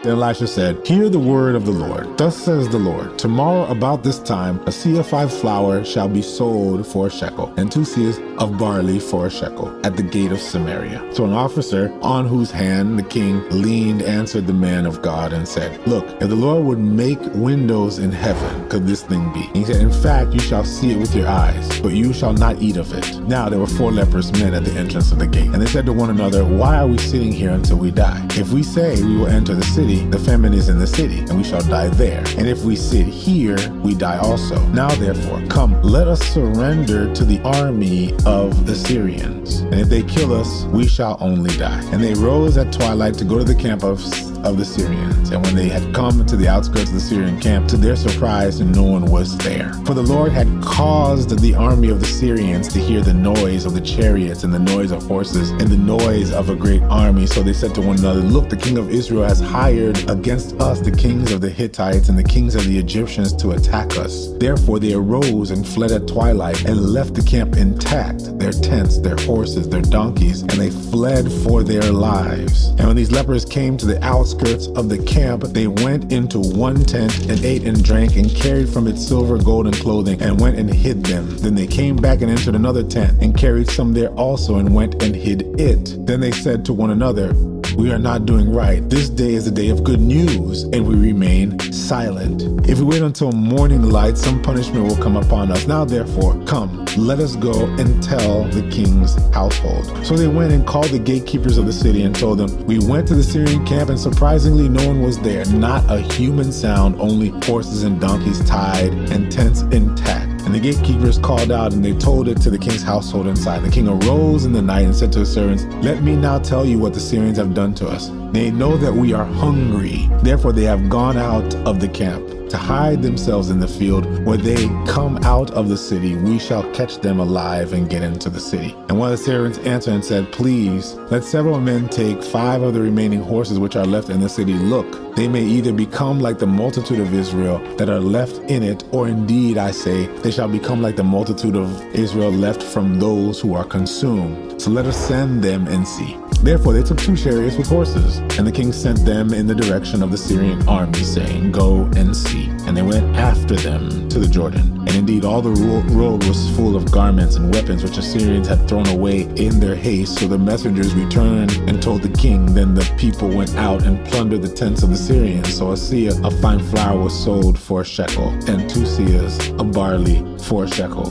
Then Elisha said, hear the word of the Lord. Thus says the Lord, tomorrow about this time, a seah of fine flour shall be sold for a shekel, and 2 seahs of barley for a shekel at the gate of Samaria. So an officer on whose hand the king leaned answered the man of God and said, look, if the Lord would make windows in heaven, could this thing be? And he said, in fact, you shall see it with your eyes, but you shall not eat of it. Now there were 4 leprous men at the entrance of the gate, and they said to one another, why are we sitting here until we die? If we say we will enter the city, the famine is in the city, and we shall die there. And if we sit here, we die also. Now therefore, come, let us surrender to the army of the Syrians. And if they kill us, we shall only die. And they rose at twilight to go to the camp of the Syrians. And when they had come to the outskirts of the Syrian camp, to their surprise, no one was there. For the Lord had caused the army of the Syrians to hear the noise of the chariots and the noise of horses and the noise of a great army. So they said to one another, look, the king of Israel has hired against us the kings of the Hittites and the kings of the Egyptians to attack us. Therefore they arose and fled at twilight and left the camp intact, their tents, their horses, their donkeys, and they fled for their lives. And when these lepers came to the outskirts of the camp, they went into one tent and ate and drank and carried from it silver, gold, and clothing and went and hid them. Then they came back and entered another tent and carried some there also and went and hid it. Then they said to one another, we are not doing right. This day is a day of good news, and we remain silent. If we wait until morning light, some punishment will come upon us. Now therefore, come, let us go and tell the king's household. So they went and called the gatekeepers of the city and told them, we went to the Syrian camp, and surprisingly no one was there, not a human sound, only horses and donkeys tied and tents intact. And the gatekeepers called out, and they told it to the king's household inside. The king arose in the night and said to his servants, let me now tell you what the Syrians have done to us. They know that we are hungry. Therefore they have gone out of the camp to hide themselves in the field. When they come out of the city, we shall catch them alive and get into the city. And one of the Syrians answered and said, please, let several men take 5 of the remaining horses which are left in the city. Look, they may either become like the multitude of Israel that are left in it, or indeed, I say, they shall become like the multitude of Israel left from those who are consumed. So let us send them and see. Therefore they took 2 chariots with horses, and the king sent them in the direction of the Syrian army, saying, go and see. And they went after them to the Jordan. And indeed all the road was full of garments and weapons which the Syrians had thrown away in their haste. So the messengers returned and told the king. Then the people went out and plundered the tents of the Syrians. So a seah of fine flour was sold for a shekel, and 2 seahs of barley for a shekel,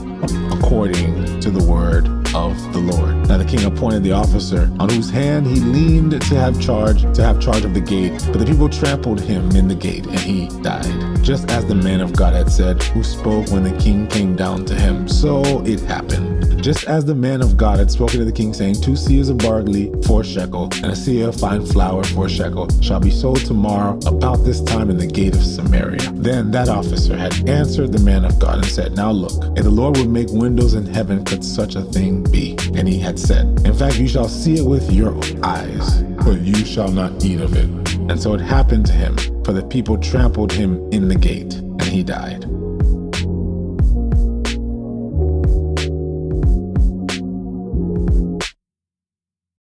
according to the word of the Lord. Now the king appointed the officer on whose hand he leaned to have charge of the gate, but the people trampled him in the gate, and he died. Just as the man of God had said, who spoke when the king came down to him, so it happened. Just as the man of God had spoken to the king, saying, 2 seahs of barley for a shekel, and a seah of fine flour for a shekel shall be sold tomorrow about this time in the gate of Samaria. Then that officer had answered the man of God and said, now look, if the Lord would make windows in heaven, could such a thing be? And he had said, in fact, you shall see it with your eyes, but you shall not eat of it. And so it happened to him, for the people trampled him in the gate, and he died.